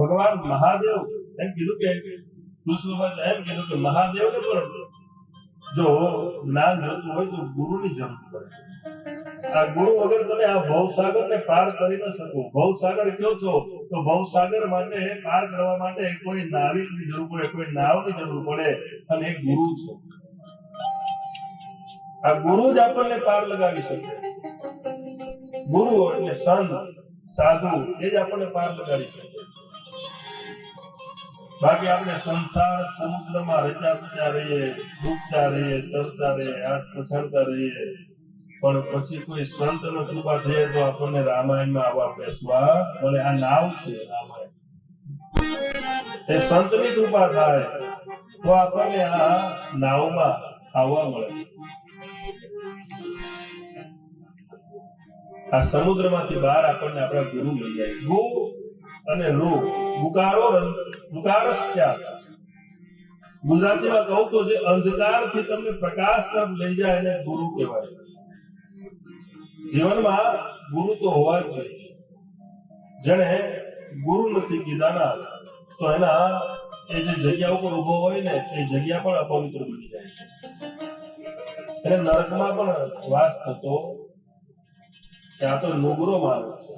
ભગવાન મહાદેવ એમ કીધું કે કૃષ્ણભાઈ એમ કીધું કે મહાદેવને પણ જો જ્ઞાન જોતું હોય તો ગુરુની જરૂર પડે. આ ગુરુ વગર તમે આ ભવસાગરને પાર કરી ન શકો. ભવસાગર કયો છો તો ભવસાગર માટે પાર કરવા માટે કોઈ નાવિકની જરૂર પડે, કોઈ નાવની જરૂર પડે, અને એક ગુરુ છે. આ ગુરુ જ આપણને પાર લગાવી શકે. ગુરુ એટલે સંત સાધુ એ જ આપણને પાર લગાડી શકે. બાકી આપણે સંસાર સમુદ્રમાં રચ્યા રહીએ, ડૂબતા રહીએ, તરતા રહીએ, હાથ પછાડતા રહીએ, પણ પછી કોઈ સંત નો કૃપા થયે તો આપણને રામાયણમાં આવવા બેસવા મળે. આ નાવ છે રામાયણ. એ સંતની કૃપા થાય તો આપણને આ નાવમાં આવવા મળે. આ સમુદ્રમાંથી બહાર આપણને આપણા ગુરુ લઈ જાય. ગુ અને ઋ ગુકારો ઋકારસ્યા. ગુજરાતીમાં કહું તો જે અંધકારથી તમને પ્રકાશ તરફ લઈ જાય એને ગુરુ કહેવાય. જીવનમાં ગુરુ તો હોવા જ જોઈએ. જેને ગુરુ નથી કીધાના તો એના એ જે જગ્યા ઉપર ઉભો હોય ને એ જગ્યા પણ અપવિત્ર બની જાય છે. એને નરકમાં પણ વાસ થતો. ત્યાં તો નુગરો માણસ છે.